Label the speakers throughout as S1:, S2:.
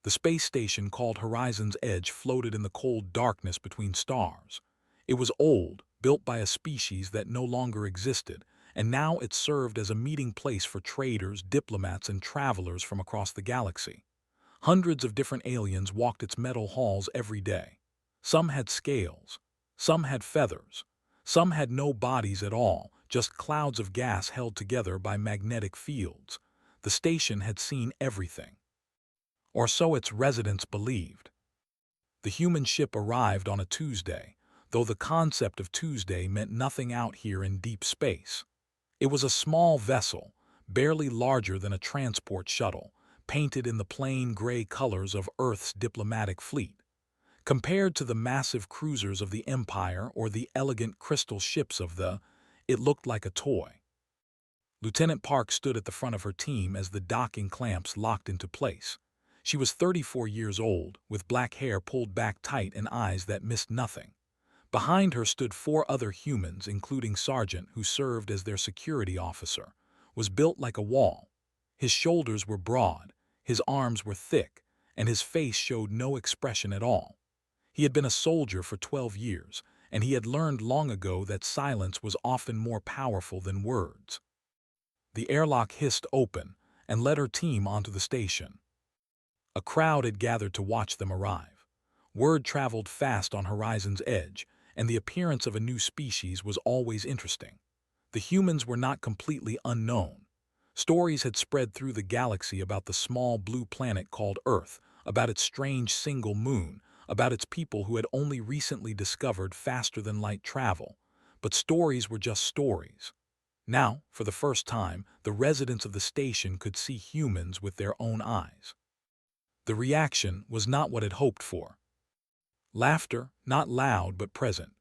S1: The space station called Horizon's Edge floated in the cold darkness between stars. It was old, built by a species that no longer existed, and now it served as a meeting place for traders, diplomats, and travelers from across the galaxy. Hundreds of different aliens walked its metal halls every day. Some had scales, some had feathers, some had no bodies at all, just clouds of gas held together by magnetic fields. The station had seen everything. Or so its residents believed. The human ship arrived on a Tuesday, though the concept of Tuesday meant nothing out here in deep space. It was a small vessel, barely larger than a transport shuttle, painted in the plain gray colors of Earth's diplomatic fleet. Compared to the massive cruisers of the Empire or the elegant crystal ships of it looked like a toy. Lieutenant Park stood at the front of her team as the docking clamps locked into place. She was 34 years old, with black hair pulled back tight and eyes that missed nothing. Behind her stood 4 other humans, including Sergeant, who served as their security officer. Was built like a wall. His shoulders were broad, his arms were thick, and his face showed no expression at all. He had been a soldier for 12 years, and he had learned long ago that silence was often more powerful than words. The airlock hissed open and led her team onto the station. A crowd had gathered to watch them arrive. Word traveled fast on Horizon's Edge, and the appearance of a new species was always interesting. The humans were not completely unknown. Stories had spread through the galaxy about the small blue planet called Earth, about its strange single moon, about its people who had only recently discovered faster-than-light travel. But stories were just stories. Now, for the first time, the residents of the station could see humans with their own eyes. The reaction was not what it hoped for. Laughter, not loud but present.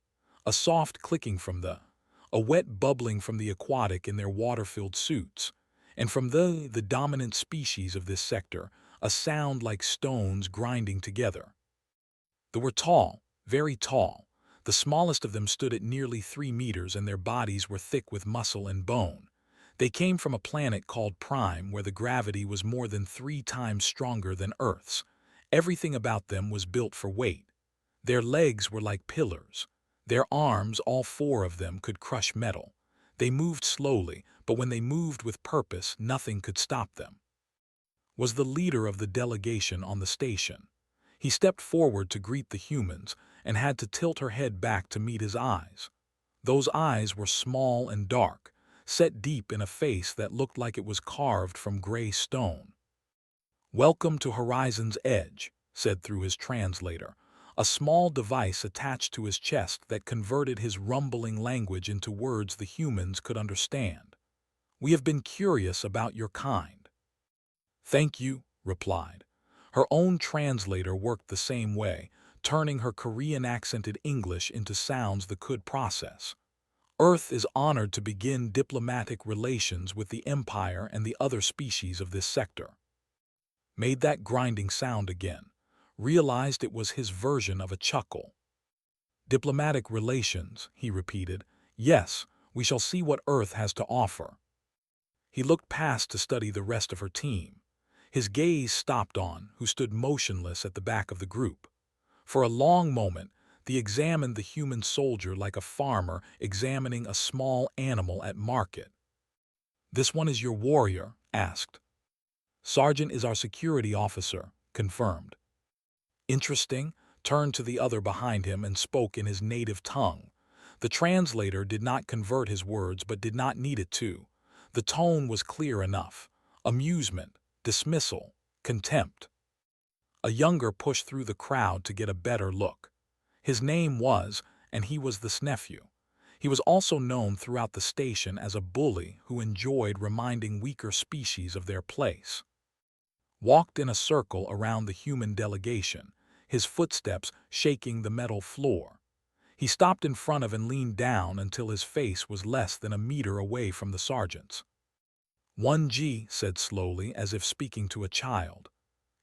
S1: A soft clicking from a wet bubbling from the aquatic in their water-filled suits. And from the dominant species of this sector, a sound like stones grinding together. They were tall, very tall. The smallest of them stood at nearly 3 meters, and their bodies were thick with muscle and bone. They came from a planet called Prime, where the gravity was more than 3 times stronger than Earth's. Everything about them was built for weight. Their legs were like pillars. Their arms, all 4 of them, could crush metal. They moved slowly, but when they moved with purpose, nothing could stop them. Was the leader of the delegation on the station. He stepped forward to greet the humans and had to tilt her head back to meet his eyes. Those eyes were small and dark, set deep in a face that looked like it was carved from gray stone. "Welcome to Horizon's Edge," said through his translator, a small device attached to his chest that converted his rumbling language into words the humans could understand. "We have been curious about your kind." "Thank you," replied. Her own translator worked the same way, turning her Korean-accented English into sounds the could process. "Earth is honored to begin diplomatic relations with the Empire and the other species of this sector." Made that grinding sound again. Realized it was his version of a chuckle. "Diplomatic relations," he repeated. "Yes, we shall see what Earth has to offer." He looked past to study the rest of her team. His gaze stopped on who stood motionless at the back of the group. For a long moment, he examined the human soldier like a farmer examining a small animal at market. "This one is your warrior?" asked. "Sergeant is our security officer," confirmed. "Interesting," turned to the other behind him and spoke in his native tongue. The translator did not convert his words but did not need it to. The tone was clear enough. Amusement, dismissal, contempt. A younger pushed through the crowd to get a better look. His name was, and he was the nephew. He was also known throughout the station as a bully who enjoyed reminding weaker species of their place. Walked in a circle around the human delegation, his footsteps shaking the metal floor. He stopped in front of and leaned down until his face was less than a meter away from the sergeant's. "1G," said slowly, as if speaking to a child.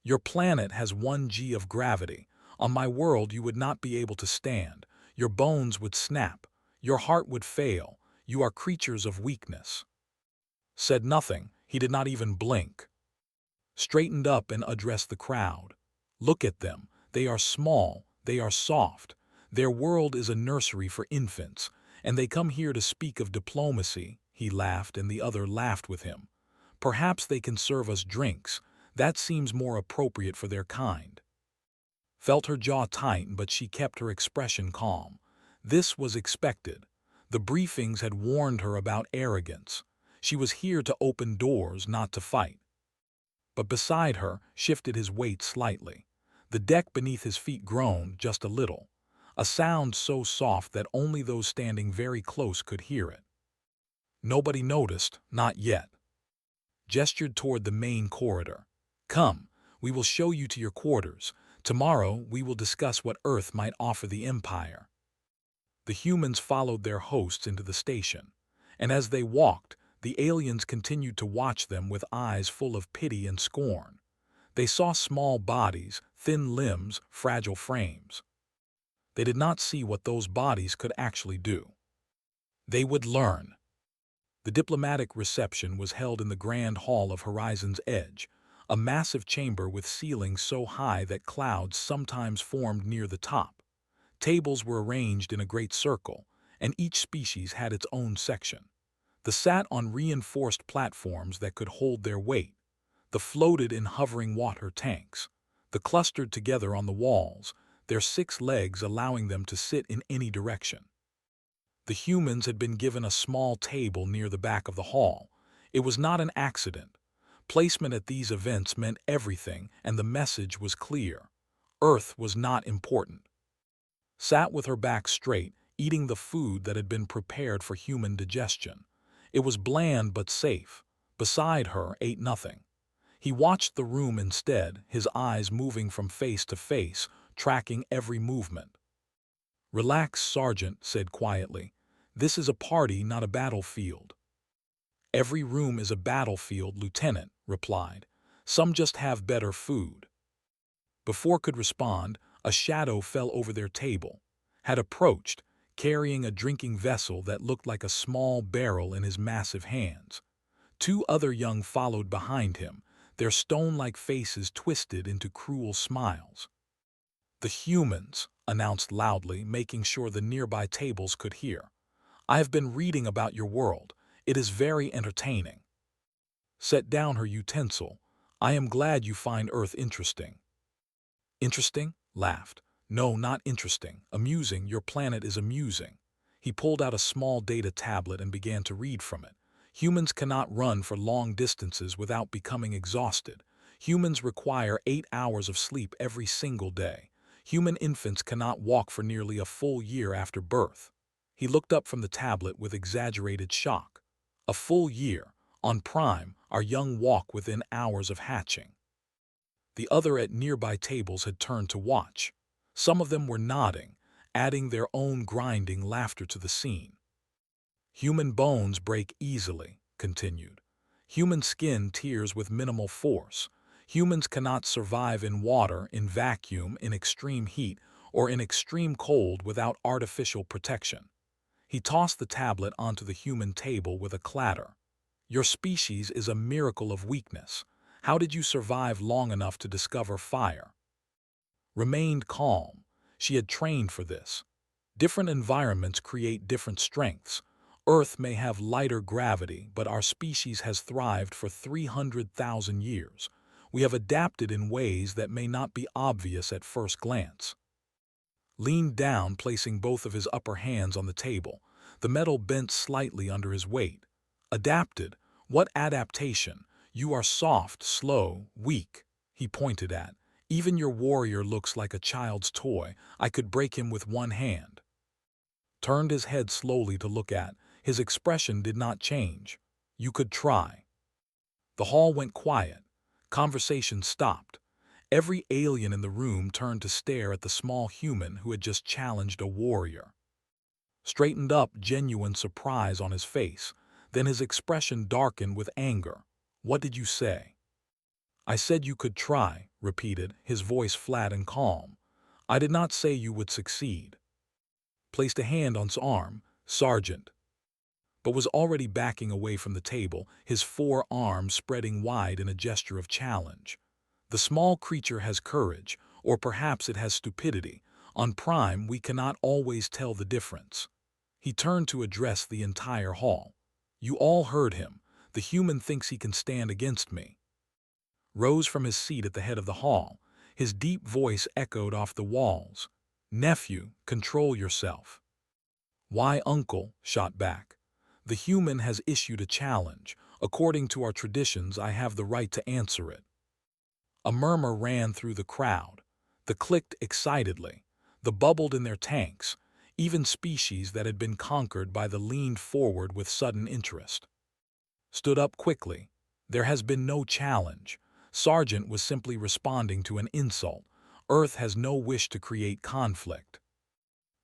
S1: "Your planet has 1G of gravity. On my world you would not be able to stand. Your bones would snap. Your heart would fail. You are creatures of weakness." Said nothing. He did not even blink. Straightened up and addressed the crowd. Look at them. They are small, they are soft. Their world is a nursery for infants, and they come here to speak of diplomacy." He laughed, and the other laughed with him. "Perhaps they can serve us drinks. That seems more appropriate for their kind." Felt her jaw tighten, but she kept her expression calm. This was expected. The briefings had warned her about arrogance. She was here to open doors, not to fight. But beside her shifted his weight slightly. The deck beneath his feet groaned just a little, a sound so soft that only those standing very close could hear it. Nobody noticed, not yet. Gestured toward the main corridor. "Come, we will show you to your quarters. Tomorrow we will discuss what Earth might offer the Empire." The humans followed their hosts into the station, and as they walked, the aliens continued to watch them with eyes full of pity and scorn. They saw small bodies, thin limbs, fragile frames. They did not see what those bodies could actually do. They would learn. The diplomatic reception was held in the Grand Hall of Horizon's Edge, a massive chamber with ceilings so high that clouds sometimes formed near the top. Tables were arranged in a great circle, and each species had its own section. The sat on reinforced platforms that could hold their weight. The floated in hovering water tanks. The clustered together on the walls, their 6 legs allowing them to sit in any direction. The humans had been given a small table near the back of the hall. It was not an accident. Placement at these events meant everything, and the message was clear. Earth was not important. Sat with her back straight, eating the food that had been prepared for human digestion. It was bland but safe. Beside her ate nothing. He watched the room instead, his eyes moving from face to face, tracking every movement. "Relax, Sergeant," said quietly. "This is a party, not a battlefield." "Every room is a battlefield," Lieutenant replied. "Some just have better food." Before could respond, a shadow fell over their table, had approached, carrying a drinking vessel that looked like a small barrel in his massive hands. 2 other young followed behind him, their stone-like faces twisted into cruel smiles. "The humans," announced loudly, making sure the nearby tables could hear. "I have been reading about your world. It is very entertaining." Set down her utensil. "I am glad you find Earth interesting." "Interesting?" Laughed. "No, not interesting. Amusing. Your planet is amusing." He pulled out a small data tablet and began to read from it. "Humans cannot run for long distances without becoming exhausted. Humans require 8 hours of sleep every single day. Human infants cannot walk for nearly a full year after birth." He looked up from the tablet with exaggerated shock. "A full year. On Prime, our young walk within hours of hatching." The other at nearby tables had turned to watch. Some of them were nodding, adding their own grinding laughter to the scene. "Human bones break easily," continued. "Human skin tears with minimal force. Humans cannot survive in water, in vacuum, in extreme heat, or in extreme cold without artificial protection." He tossed the tablet onto the human table with a clatter. "Your species is a miracle of weakness. How did you survive long enough to discover fire?" Remained calm. She had trained for this. Different environments create different strengths. Earth may have lighter gravity, but our species has thrived for 300,000 years. We have adapted in ways that may not be obvious at first glance. Leaned down, placing both of his upper hands on the table. The metal bent slightly under his weight. "Adapted? What adaptation? You are soft, slow, weak," he pointed at. "Even your warrior looks like a child's toy. I could break him with one hand." Turned his head slowly to look at. His expression did not change. "You could try." The hall went quiet. Conversation stopped. Every alien in the room turned to stare at the small human who had just challenged a warrior. Straightened up, genuine surprise on his face. Then his expression darkened with anger. "What did you say?" "I said you could try," repeated, his voice flat and calm. "I did not say you would succeed." Placed a hand on his arm. "Sergeant," but was already backing away from the table, his 4 arms spreading wide in a gesture of challenge. "The small creature has courage. or perhaps it has stupidity. On Prime, we cannot always tell the difference. He turned to address the entire hall. You all heard him. The human thinks he can stand against me. Rose from his seat at the head of the hall. His deep voice echoed off the walls. Nephew, control yourself. Why, uncle? Shot back. The human has issued a challenge. According to our traditions, I have the right to answer it. A murmur ran through the crowd. The clicked excitedly. The bubbled in their tanks. Even species that had been conquered by the leaned forward with sudden interest. Stood up quickly. There has been no challenge. Sergeant was simply responding to an insult. Earth has no wish to create conflict.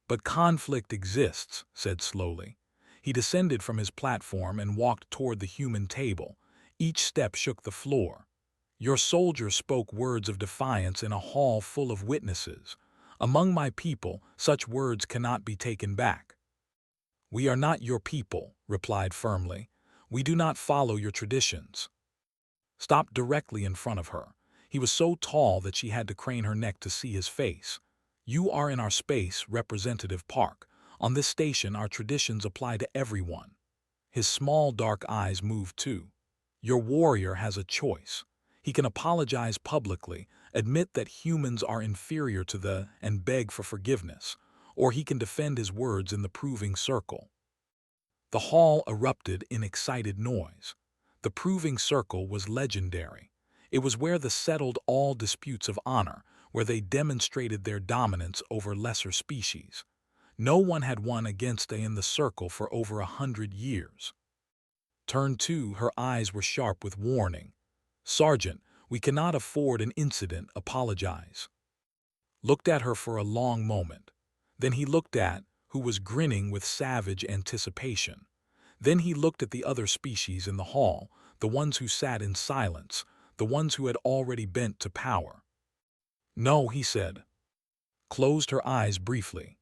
S1: But conflict exists, said slowly. He descended from his platform and walked toward the human table. Each step shook the floor. Your soldier spoke words of defiance in a hall full of witnesses. Among my people, such words cannot be taken back. We are not your people, replied firmly. We do not follow your traditions. Stopped directly in front of her. He was so tall that she had to crane her neck to see his face. You are in our space, Representative Park. On this station, our traditions apply to everyone. His small dark eyes moved too. Your warrior has a choice. He can apologize publicly, admit that humans are inferior to the and beg for forgiveness, or he can defend his words in the proving circle. The hall erupted in excited noise. The proving circle was legendary. It was where they settled all disputes of honor, where they demonstrated their dominance over lesser species. No one had won against they in the circle for over 100 years. Turn 2, her eyes were sharp with warning. Sergeant, we cannot afford an incident, apologize. Looked at her for a long moment. Then he looked at, who was grinning with savage anticipation. Then he looked at the other species in the hall, the ones who sat in silence, the ones who had already bent to power. No, he said. Closed her eyes briefly.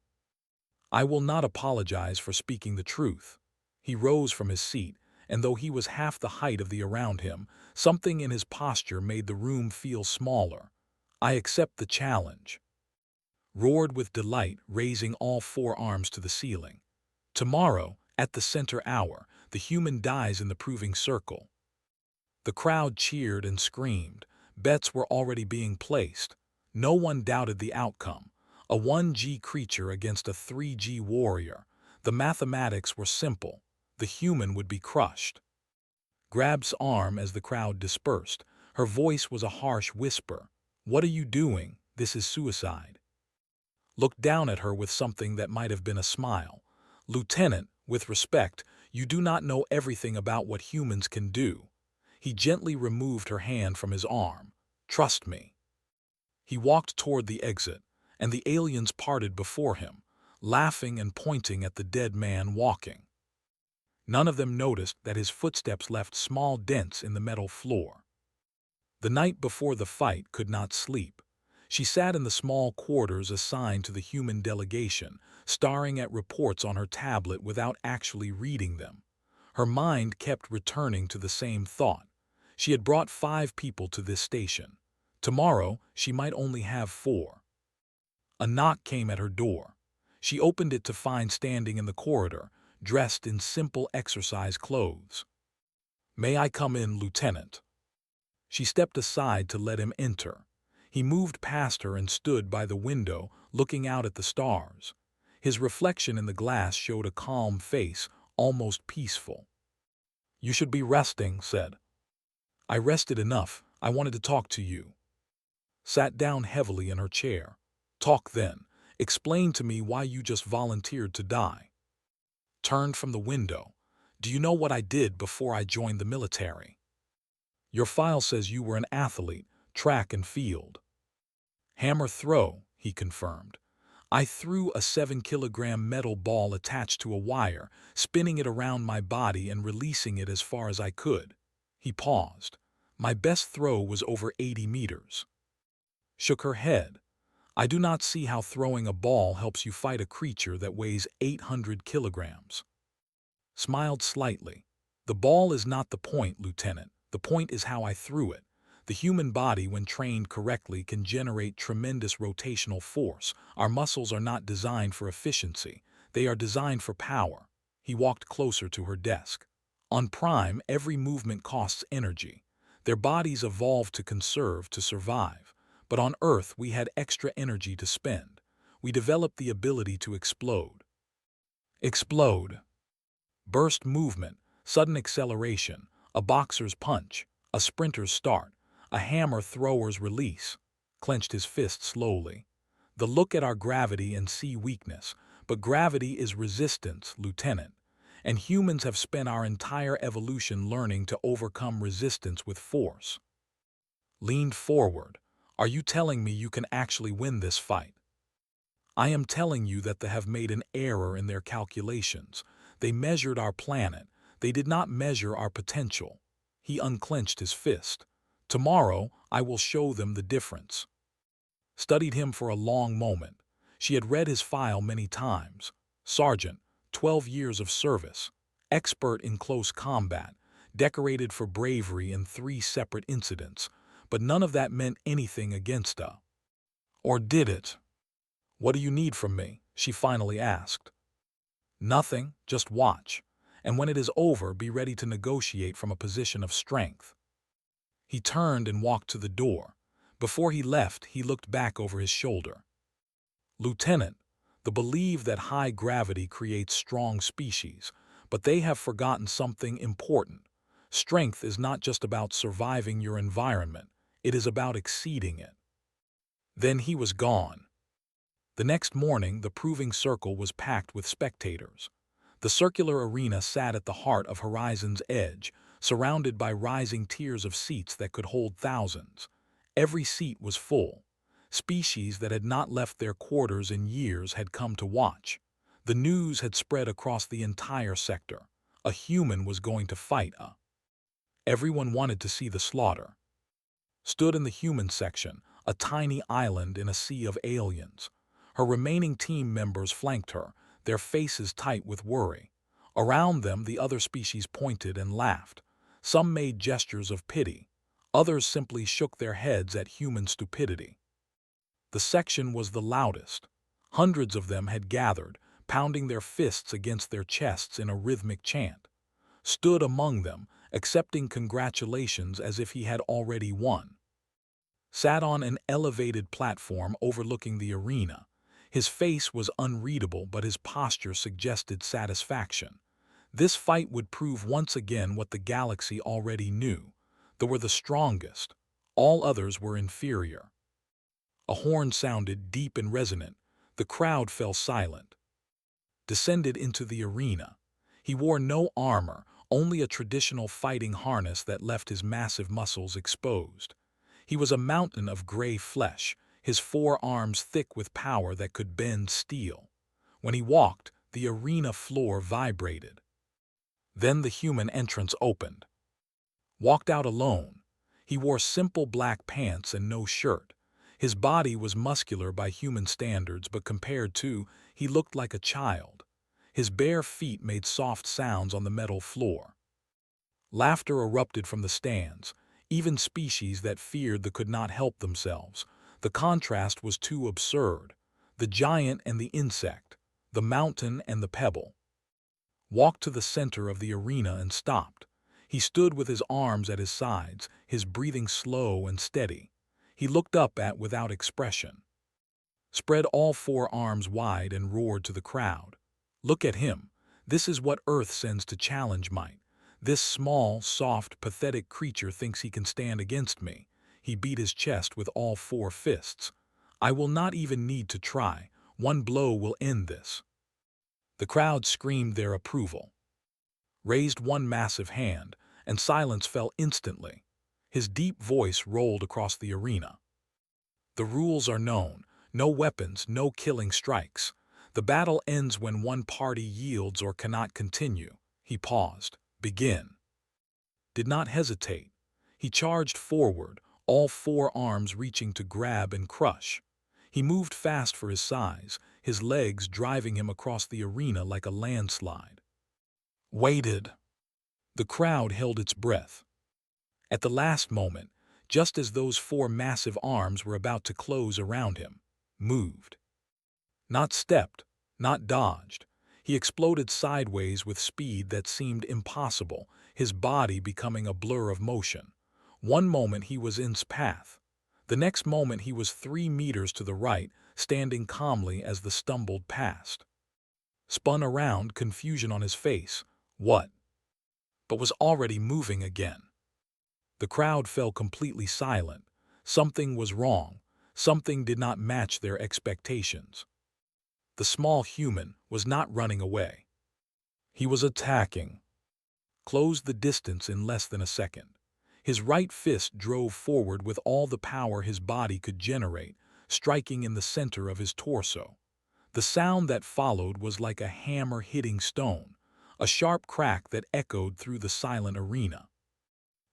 S1: I will not apologize for speaking the truth. He rose from his seat, and though he was half the height of the around him, something in his posture made the room feel smaller. I accept the challenge. Roared with delight, raising all 4 arms to the ceiling. Tomorrow, at the center hour, the human dies in the proving circle. The crowd cheered and screamed. Bets were already being placed. No one doubted the outcome. A 1G creature against a 3G warrior. The mathematics were simple. The human would be crushed. Grab's arm as the crowd dispersed. Her voice was a harsh whisper. What are you doing? This is suicide. Looked down at her with something that might have been a smile. Lieutenant, with respect, you do not know everything about what humans can do. He gently removed her hand from his arm. Trust me. He walked toward the exit, and the aliens parted before him, laughing and pointing at the dead man walking. None of them noticed that his footsteps left small dents in the metal floor. The night before the fight could not sleep. She sat in the small quarters assigned to the human delegation, staring at reports on her tablet without actually reading them. Her mind kept returning to the same thought. She had brought 5 people to this station. Tomorrow, she might only have 4. A knock came at her door. She opened it to find standing in the corridor, dressed in simple exercise clothes. May I come in, Lieutenant? She stepped aside to let him enter. He moved past her and stood by the window, looking out at the stars. His reflection in the glass showed a calm face, almost peaceful. You should be resting, said. I rested enough. I wanted to talk to you. Sat down heavily in her chair. Talk then. Explain to me why you just volunteered to die. Turned from the window. Do you know what I did before I joined the military? Your file says you were an athlete, track and field. Hammer throw, he confirmed. I threw a 7-kilogram metal ball attached to a wire, spinning it around my body and releasing it as far as I could. He paused. My best throw was over 80 meters. Shook her head. I do not see how throwing a ball helps you fight a creature that weighs 800 kilograms. Smiled slightly. The ball is not the point, Lieutenant. The point is how I threw it. The human body, when trained correctly, can generate tremendous rotational force. Our muscles are not designed for efficiency. They are designed for power. He walked closer to her desk. On Prime, every movement costs energy. Their bodies evolved to conserve, to survive. But on Earth, we had extra energy to spend. We developed the ability to explode. Explode. Burst movement, sudden acceleration, a boxer's punch, a sprinter's start, a hammer thrower's release. Clenched his fist slowly. The look at our gravity and see weakness, but gravity is resistance, Lieutenant. And humans have spent our entire evolution learning to overcome resistance with force. Leaned forward. Are you telling me you can actually win this fight? I am telling you that they have made an error in their calculations. They measured our planet. They did not measure our potential. He unclenched his fist. Tomorrow, I will show them the difference. Studied him for a long moment. She had read his file many times. Sergeant, 12 years of service, expert in close combat, decorated for bravery in 3 separate incidents, but none of that meant anything against her. Or did it? What do you need from me? She finally asked. Nothing, just watch. And when it is over, be ready to negotiate from a position of strength. He turned and walked to the door. Before he left, he looked back over his shoulder. Lieutenant, they believe that high gravity creates strong species, but they have forgotten something important. Strength is not just about surviving your environment, it is about exceeding it. Then he was gone. The next morning, the proving circle was packed with spectators. The circular arena sat at the heart of Horizon's Edge, surrounded by rising tiers of seats that could hold thousands. Every seat was full. Species that had not left their quarters in years had come to watch. The news had spread across the entire sector. A human was going to fight a. Everyone wanted to see the slaughter. Stood in the human section, a tiny island in a sea of aliens. Her remaining team members flanked her, their faces tight with worry. Around them, the other species pointed and laughed. Some made gestures of pity. Others simply shook their heads at human stupidity. The section was the loudest. Hundreds of them had gathered, pounding their fists against their chests in a rhythmic chant. Stood among them, accepting congratulations as if he had already won. Sat on an elevated platform overlooking the arena. His face was unreadable, but his posture suggested satisfaction. This fight would prove once again what the galaxy already knew. They were the strongest. All others were inferior. A horn sounded, deep and resonant. The crowd fell silent. Descended into the arena. He wore no armor, only a traditional fighting harness that left his massive muscles exposed. He was a mountain of gray flesh, his 4 arms thick with power that could bend steel. When he walked, the arena floor vibrated. Then the human entrance opened. Walked out alone. He wore simple black pants and no shirt. His body was muscular by human standards, but compared to, he looked like a child. His bare feet made soft sounds on the metal floor. Laughter erupted from the stands. Even species that feared they could not help themselves. The contrast was too absurd. The giant and the insect, the mountain and the pebble. Walked to the center of the arena and stopped. He stood with his arms at his sides, his breathing slow and steady. He looked up without expression. Spread all 4 arms wide and roared to the crowd. Look at him. This is what Earth sends to challenge might. This small, soft, pathetic creature thinks he can stand against me. He beat his chest with all 4 fists. I will not even need to try. One blow will end this. The crowd screamed their approval. Raised one massive hand, and silence fell instantly. His deep voice rolled across the arena. The rules are known. No weapons, no killing strikes. The battle ends when one party yields or cannot continue. He paused. Begin. Did not hesitate. He charged forward, all 4 arms reaching to grab and crush. He moved fast for his size, his legs driving him across the arena like a landslide. Waited. The crowd held its breath. At the last moment, just as those four massive arms were about to close around him, moved. Not stepped, not dodged. He exploded sideways with speed that seemed impossible, his body becoming a blur of motion. One moment he was in path. The next moment he was 3 meters to the right, standing calmly as the stumbled past. Spun around, confusion on his face. What? But was already moving again. The crowd fell completely silent. Something was wrong. Something did not match their expectations. The small human was not running away. He was attacking. Closed the distance in less than a second. His right fist drove forward with all the power his body could generate, striking in the center of his torso. The sound that followed was like a hammer hitting stone, a sharp crack that echoed through the silent arena.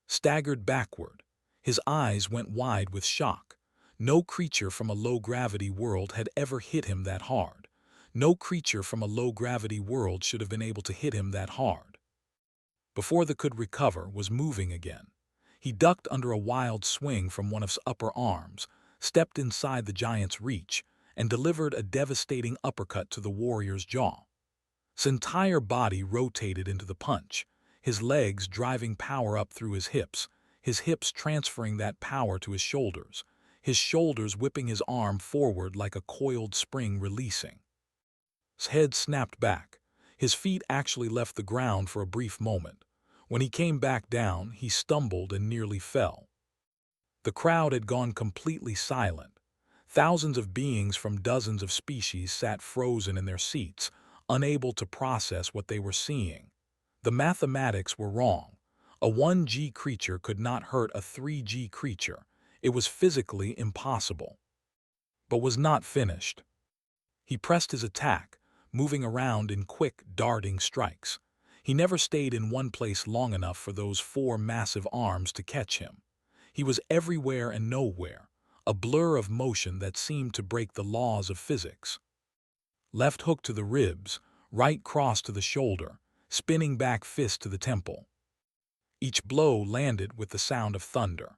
S1: Staggered backward. His eyes went wide with shock. No creature from a low-gravity world had ever hit him that hard. No creature from a low-gravity world should have been able to hit him that hard. Before the could recover, was moving again. He ducked under a wild swing from one of his upper arms, stepped inside the giant's reach, and delivered a devastating uppercut to the warrior's jaw. His entire body rotated into the punch, his legs driving power up through his hips transferring that power to his shoulders whipping his arm forward like a coiled spring releasing. His head snapped back. His feet actually left the ground for a brief moment. When he came back down, he stumbled and nearly fell. The crowd had gone completely silent. Thousands of beings from dozens of species sat frozen in their seats, unable to process what they were seeing. The mathematics were wrong. A 1G creature could not hurt a 3G creature. It was physically impossible. But was not finished. He pressed his attack, moving around in quick, darting strikes. He never stayed in one place long enough for those four massive arms to catch him. He was everywhere and nowhere, a blur of motion that seemed to break the laws of physics. Left hook to the ribs, right cross to the shoulder, spinning back fist to the temple. Each blow landed with the sound of thunder.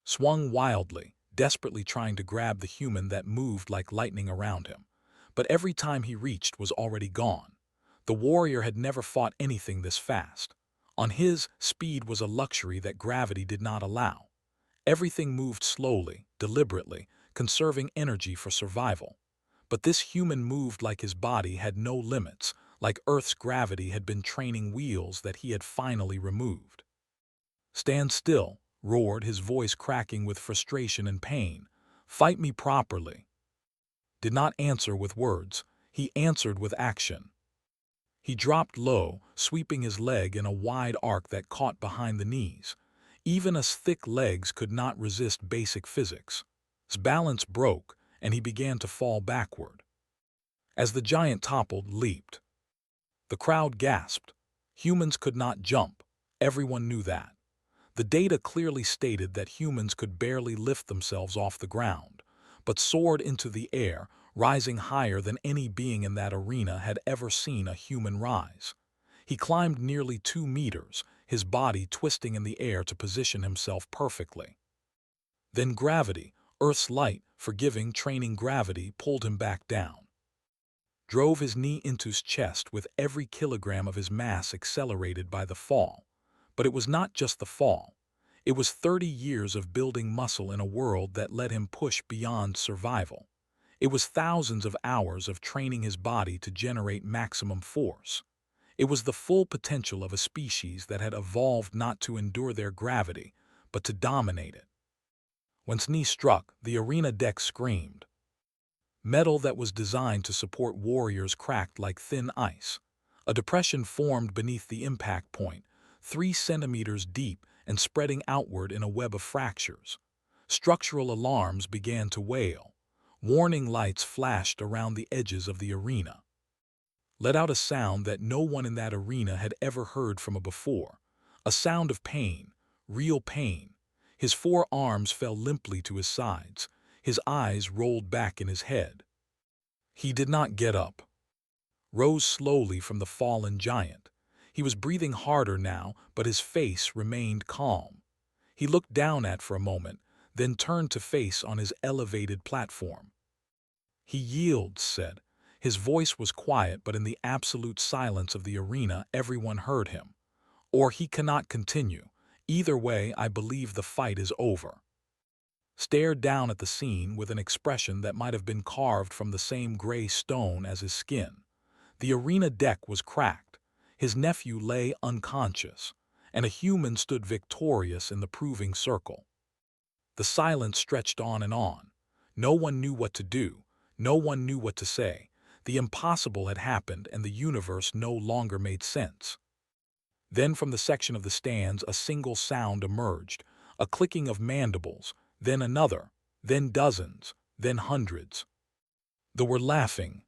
S1: Swung wildly, desperately trying to grab the human that moved like lightning around him. But every time he reached was already gone. The warrior had never fought anything this fast. On his, speed was a luxury that gravity did not allow. Everything moved slowly, deliberately, conserving energy for survival. But this human moved like his body had no limits, like Earth's gravity had been training wheels that he had finally removed. "Stand still," roared, his voice cracking with frustration and pain. "Fight me properly." Did not answer with words, he answered with action. He dropped low, sweeping his leg in a wide arc that caught behind the knees. Even his thick legs could not resist basic physics. His balance broke, and he began to fall backward. As the giant toppled, leaped. The crowd gasped. Humans could not jump. Everyone knew that. The data clearly stated that humans could barely lift themselves off the ground, but soared into the air, rising higher than any being in that arena had ever seen a human rise. He climbed nearly 2 meters, his body twisting in the air to position himself perfectly. Then gravity, Earth's light, forgiving, training gravity, pulled him back down. Drove his knee into his chest with every kilogram of his mass accelerated by the fall. But it was not just the fall. It was 30 years of building muscle in a world that let him push beyond survival. It was thousands of hours of training his body to generate maximum force. It was the full potential of a species that had evolved not to endure their gravity, but to dominate it. When his knee struck, the arena deck screamed. Metal that was designed to support warriors cracked like thin ice. A depression formed beneath the impact point, 3 centimeters deep and spreading outward in a web of fractures. Structural alarms began to wail. Warning lights flashed around the edges of the arena. Let out a sound that no one in that arena had ever heard from before. A sound of pain, real pain. His 4 arms fell limply to his sides. His eyes rolled back in his head. He did not get up. Rose slowly from the fallen giant. He was breathing harder now, but his face remained calm. He looked down at for a moment, then turned to face on his elevated platform. "He yields," said. His voice was quiet, but in the absolute silence of the arena everyone heard him. "Or he cannot continue. Either way, I believe the fight is over." Stared down at the scene with an expression that might have been carved from the same gray stone as his skin. The arena deck was cracked. His nephew lay unconscious, and a human stood victorious in the proving circle. The silence stretched on and on. No one knew what to do. No one knew what to say. The impossible had happened, and the universe no longer made sense. Then from the section of the stands a single sound emerged, a clicking of mandibles, then another, then dozens, then hundreds. They were laughing.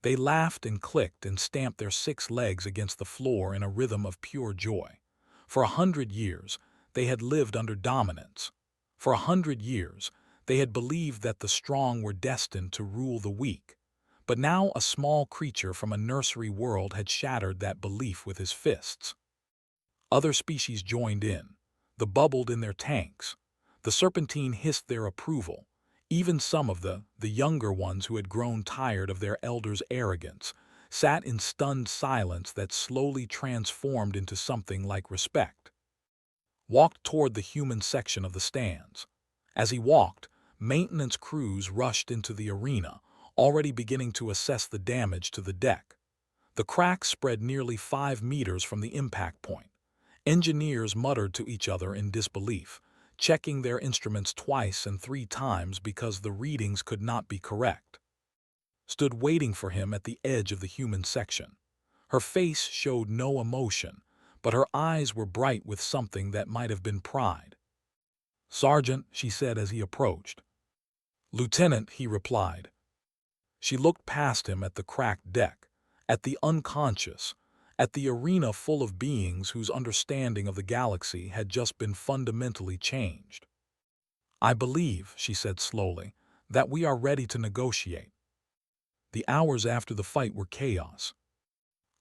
S1: They laughed and clicked and stamped their 6 legs against the floor in a rhythm of pure joy. For 100 years, they had lived under dominance. For 100 years, they had believed that the strong were destined to rule the weak. But now a small creature from a nursery world had shattered that belief with his fists. Other species joined in. They bubbled in their tanks. The serpentine hissed their approval. Even some of the younger ones who had grown tired of their elders' arrogance sat in stunned silence that slowly transformed into something like respect. Walked toward the human section of the stands. As he walked, maintenance crews rushed into the arena, already beginning to assess the damage to the deck. The cracks spread nearly 5 meters from the impact point. Engineers muttered to each other in disbelief, checking their instruments twice and 3 times because the readings could not be correct. Stood waiting for him at the edge of the human section. Her face showed no emotion, but her eyes were bright with something that might have been pride. "Sergeant," she said as he approached. "Lieutenant," he replied. She looked past him at the cracked deck, at the unconscious, at the arena full of beings whose understanding of the galaxy had just been fundamentally changed. "I believe," she said slowly, "that we are ready to negotiate." The hours after the fight were chaos.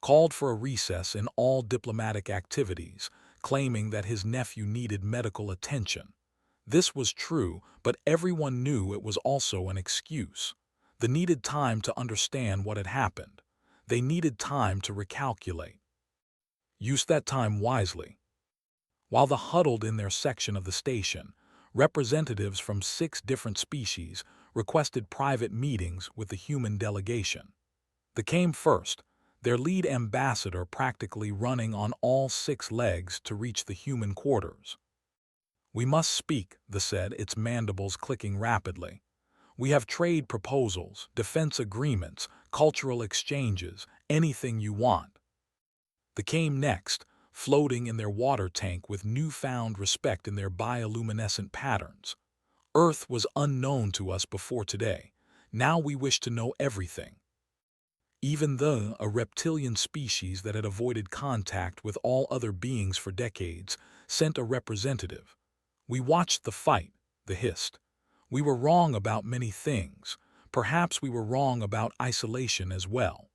S1: Called for a recess in all diplomatic activities, claiming that his nephew needed medical attention. This was true, but everyone knew it was also an excuse. They needed time to understand what had happened. They needed time to recalculate. Use that time wisely. While they huddled in their section of the station, representatives from 6 different species requested private meetings with the human delegation. They came first, their lead ambassador practically running on all 6 legs to reach the human quarters. "We must speak," they said, its mandibles clicking rapidly. "We have trade proposals, defense agreements, cultural exchanges, anything you want." They came next, floating in their water tank with newfound respect in their bioluminescent patterns. "Earth was unknown to us before today. Now we wish to know everything." Even though a reptilian species that had avoided contact with all other beings for decades sent a representative. "We watched the fight," they hissed. "We were wrong about many things. Perhaps we were wrong about isolation as well."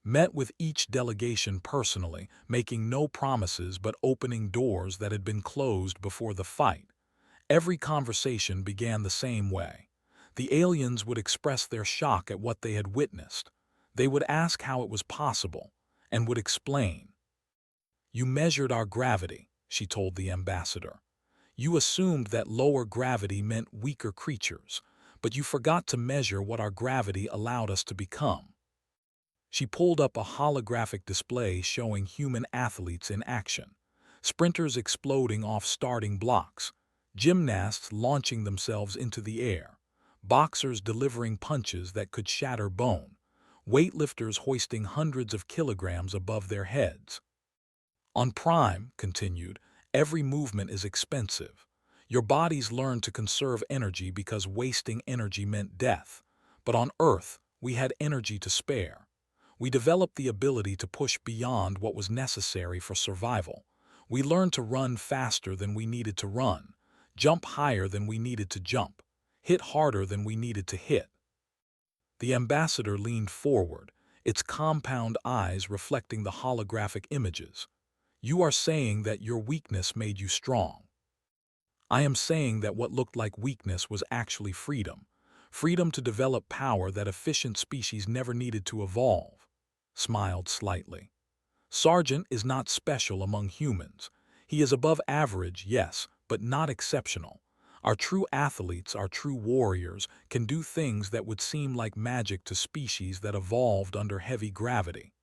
S1: Met with each delegation personally, making no promises but opening doors that had been closed before the fight. Every conversation began the same way. The aliens would express their shock at what they had witnessed. They would ask how it was possible, and would explain. "You measured our gravity," she told the ambassador. "You assumed that lower gravity meant weaker creatures, but you forgot to measure what our gravity allowed us to become." She pulled up a holographic display showing human athletes in action, sprinters exploding off starting blocks, gymnasts launching themselves into the air, boxers delivering punches that could shatter bone, weightlifters hoisting hundreds of kilograms above their heads. "On Prime," continued, "every movement is expensive. Your bodies learned to conserve energy because wasting energy meant death. But on Earth, we had energy to spare. We developed the ability to push beyond what was necessary for survival. We learned to run faster than we needed to run, jump higher than we needed to jump, hit harder than we needed to hit." The ambassador leaned forward, its compound eyes reflecting the holographic images. "You are saying that your weakness made you strong." I am saying that what looked like weakness was actually freedom. Freedom to develop power that efficient species never needed to evolve. Smiled slightly. Sargent is not special among humans. He is above average, yes, but not exceptional. Our true athletes, our true warriors, can do things that would seem like magic to species that evolved under heavy gravity.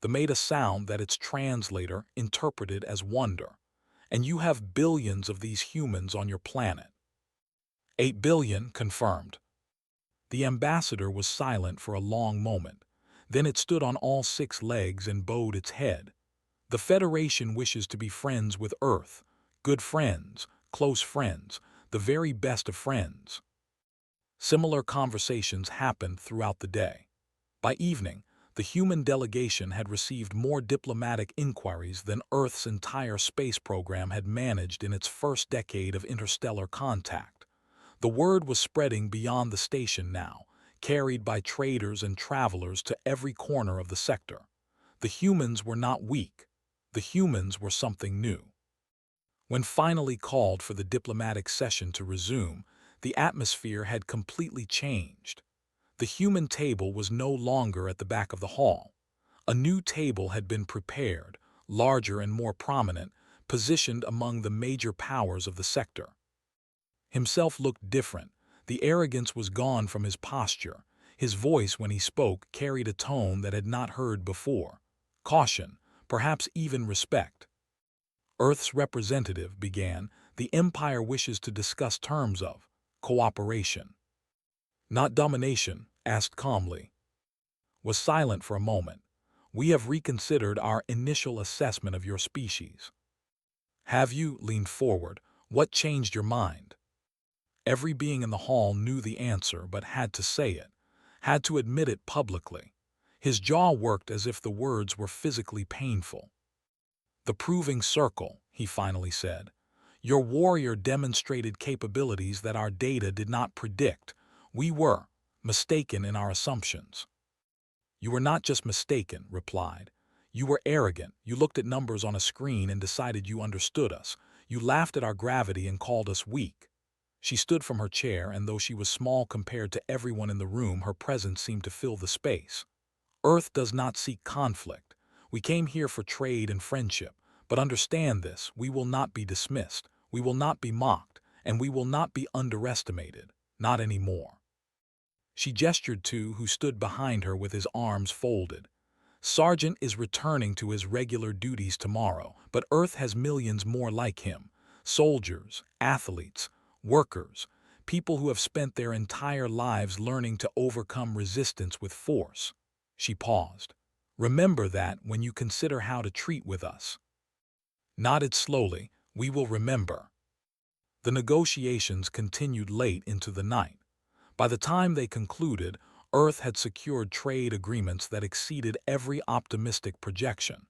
S1: They made a sound that its translator interpreted as wonder. And you have billions of these humans on your planet. 8 billion, confirmed. The ambassador was silent for a long moment. Then it stood on all 6 legs and bowed its head. The Federation wishes to be friends with Earth. Good friends, close friends, the very best of friends. Similar conversations happened throughout the day. By evening, the human delegation had received more diplomatic inquiries than Earth's entire space program had managed in its first decade of interstellar contact. The word was spreading beyond the station now, carried by traders and travelers to every corner of the sector. The humans were not weak. The humans were something new. When finally called for the diplomatic session to resume, the atmosphere had completely changed. The human table was no longer at the back of the hall. A new table had been prepared, larger and more prominent, positioned among the major powers of the sector. Himself looked different. The arrogance was gone from his posture. His voice, when he spoke, carried a tone that had not heard before. Caution, perhaps even respect. Earth's representative began, the Empire wishes to discuss terms of cooperation. Not domination, asked calmly. Was silent for a moment. We have reconsidered our initial assessment of your species. Have you? Leaned forward. What changed your mind? Every being in the hall knew the answer but had to say it, had to admit it publicly. His jaw worked as if the words were physically painful. The proving circle, he finally said. Your warrior demonstrated capabilities that our data did not predict. We were mistaken in our assumptions. You were not just mistaken, replied. You were arrogant. You looked at numbers on a screen and decided you understood us. You laughed at our gravity and called us weak. She stood from her chair, and though she was small compared to everyone in the room, her presence seemed to fill the space. Earth does not seek conflict. We came here for trade and friendship. But understand this, we will not be dismissed. We will not be mocked. And we will not be underestimated. Not anymore. She gestured to who stood behind her with his arms folded. Sargent is returning to his regular duties tomorrow, but Earth has millions more like him. Soldiers, athletes, workers, people who have spent their entire lives learning to overcome resistance with force. She paused. Remember that when you consider how to treat with us. Nodded slowly. We will remember. The negotiations continued late into the night. By the time they concluded, Earth had secured trade agreements that exceeded every optimistic projection.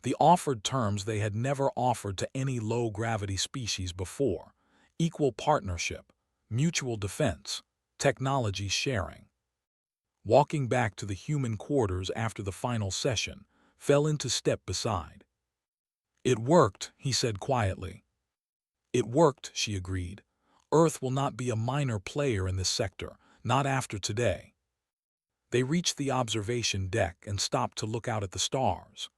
S1: The offered terms they had never offered to any low-gravity species before: equal partnership, mutual defense, technology sharing. Walking back to the human quarters after the final session, fell into step beside. It worked, he said quietly. It worked, she agreed. Earth will not be a minor player in this sector, not after today. They reached the observation deck and stopped to look out at the stars.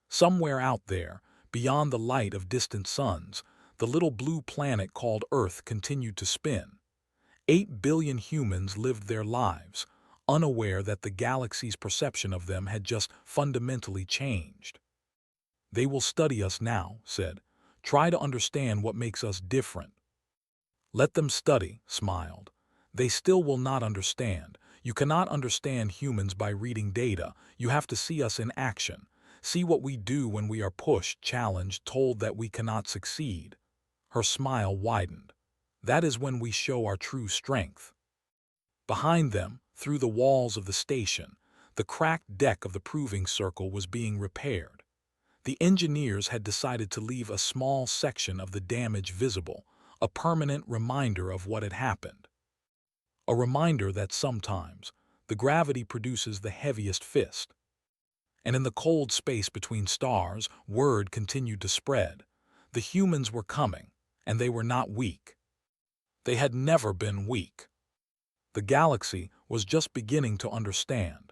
S1: Somewhere out there, beyond the light of distant suns, the little blue planet called Earth continued to spin. 8 billion humans lived their lives, unaware that the galaxy's perception of them had just fundamentally changed. They will study us now, said. Try to understand what makes us different. Let them study, smiled. They still will not understand. You cannot understand humans by reading data. You have to see us in action. See what we do when we are pushed, challenged, told that we cannot succeed. Her smile widened. That is when we show our true strength. Behind them, through the walls of the station, the cracked deck of the proving circle was being repaired. The engineers had decided to leave a small section of the damage visible, a permanent reminder of what had happened. A reminder that sometimes the gravity produces the heaviest fist. And in the cold space between stars, word continued to spread. The humans were coming, and they were not weak. They had never been weak. The galaxy was just beginning to understand.